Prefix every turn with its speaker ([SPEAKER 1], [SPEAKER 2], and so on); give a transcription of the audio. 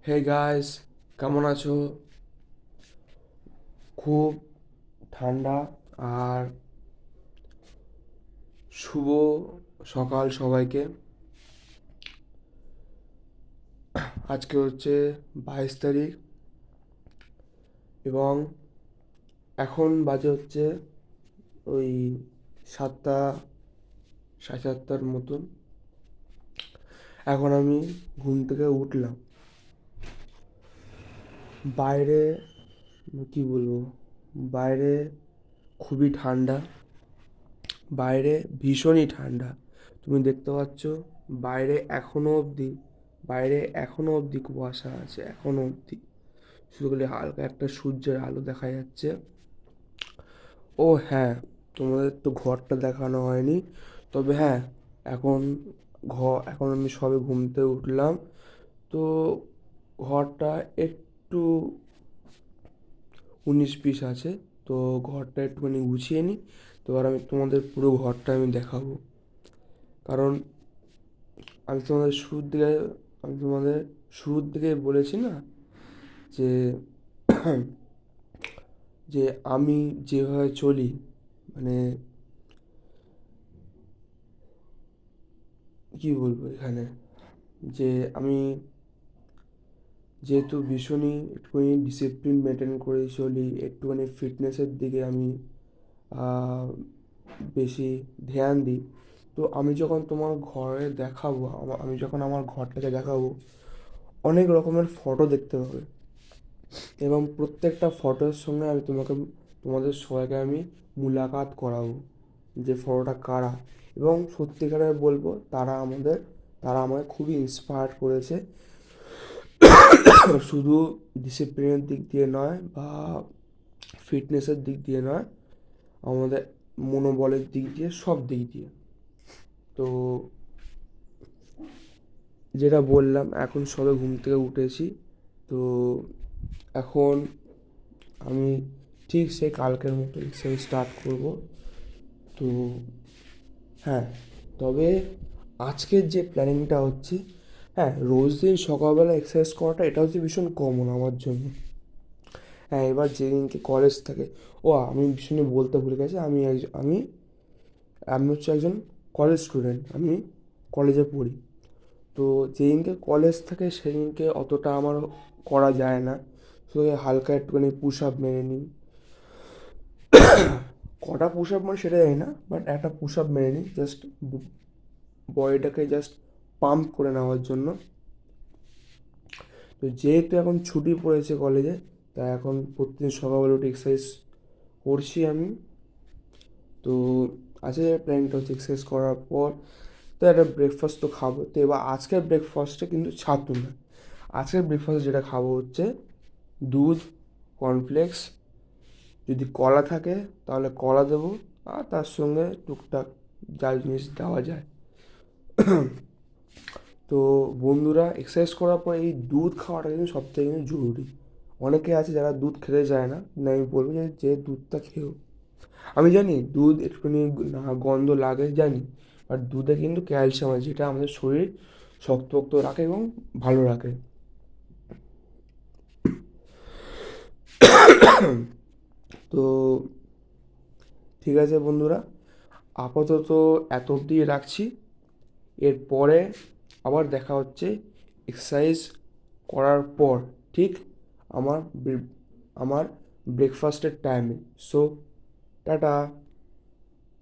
[SPEAKER 1] Hey guys, কেমন আছো? খুব ঠান্ডা আর শুভ সকাল সবাইকে। আজকে হচ্ছে 22 তারিখ এবং এখন বাজে হচ্ছে ওই 7টা, সাড়ে 7টার মতন। এখন আমি ঘুম থেকে উঠলাম। বাইরে কি বলবো, বাইরে খুবই ঠান্ডা, বাইরে ভীষণই ঠান্ডা। তুমি দেখতে পাচ্ছ বাইরে এখনো অবধি কুয়াশা আছে, এখনো অবধি শুধু খালি হালকা একটা সূর্যের আলো দেখা যাচ্ছে। ও হ্যাঁ, তোমাদের তো ঘরটা দেখানো হয়নি। তবে হ্যাঁ, এখন এখন আমি সবে ঘুম থেকে উঠলাম। তো ঘরটা একটু 19-20 আছে। তো ঘরটা একটুখানি গুছিয়ে নিই। তো এবার আমি তোমাদের পুরো ঘরটা আমি দেখাবো। কারণ আমি তোমাদের শুরুর দিকে আমি তোমাদের শুরুর দিকে বলেছি না যে যে আমি যেভাবে চলি, মানে কি বলবো এখানে, যে আমি যেহেতু ভীষণই একটুখানি ডিসিপ্লিন মেনটেন করে চলি, একটুখানি ফিটনেসের দিকে আমি আহ, বেশি ধ্যান দিই। তো আমি যখন তোমার ঘরে দেখাবো, আমি যখন আমার ঘরটাকে দেখাবো, অনেক রকমের ফটো দেখতে পাবে এবং প্রত্যেকটা ফটোর সঙ্গে আমি তোমাদের সবাইকে আমি মুলাকাত করাবো যে ফটোটা কারা। এবং সত্যিকারের বলবো, তারা আমাকে খুবই ইন্সপায়ার করেছে। শুধু ডিসিপ্লিনের দিক দিয়ে নয় বা ফিটনেসের দিক দিয়ে নয়, আমাদের মনোবলের দিক দিয়ে, সব দিক দিয়ে। তো যেটা বললাম, এখন সবে ঘুম থেকে উঠেছি। তো এখন আমি ঠিক সেই কালকের মতো এক্সারসাইজ স্টার্ট করব। তো হ্যাঁ, তবে আজকের যে প্ল্যানিংটা হচ্ছে, হ্যাঁ, রোজ দিন সকালবেলা এক্সারসাইজ করাটা এটা হচ্ছে ভীষণ কমন আমার জন্য। হ্যাঁ, এবার যেদিনকে কলেজ থাকে, আমি ভীষণই বলতে ভুলে গেছি, আমি আমি হচ্ছে একজন কলেজ স্টুডেন্ট, আমি কলেজে পড়ি। তো যেদিনকে কলেজ থাকে সেদিনকে অতটা আমার করা যায় না, শুধু হালকা একটুখানি পুশ আপ মেরে নিই। কটা পুশ আপ মানে সেটা জানি না, বাট একটা পুশ আপ মেরে নিই, জাস্ট বডিটাকে জাস্ট পাম্প করে নেওয়ার জন্য। তো যেহেতু এখন ছুটি পড়েছে কলেজে, তাই এখন প্রতিদিন সকালবেলা উঠে এক্সারসাইজ করছি আমি। তো আজকের প্ল্যানটা হচ্ছে এক্সারসাইজ করার পর তো একটা ব্রেকফাস্ট তো খাবো। তো এবার আজকের ব্রেকফাস্টে কিন্তু ছাতু না, আজকের ব্রেকফাস্ট যেটা খাবো হচ্ছে দুধ, কর্নফ্লেক্স, যদি কলা থাকে তাহলে কলা দেবো, আর তার সঙ্গে টুকটাক যা জিনিস দেওয়া যায়। তো বন্ধুরা, এক্সারসাইজ করার পর এই দুধ খাওয়াটা কিন্তু সবথেকে কিন্তু জরুরি। অনেকে আছে যারা দুধ খেতে চায় না, কিন্তু আমি বলবো যে দুধটা খেও। আমি জানি দুধ একটুখানি গন্ধ লাগে জানি, বাট দুধে কিন্তু ক্যালসিয়াম আছে, যেটা আমাদের শরীর শক্ত রাখে এবং ভালো রাখে। তো ঠিক আছে বন্ধুরা, আপাতত এত অবধি রাখছি। এরপরে আবার দেখা হচ্ছে এক্সারসাইজ করার পর, ঠিক আমার আমার ব্রেকফাস্টের টাইমে। So tata.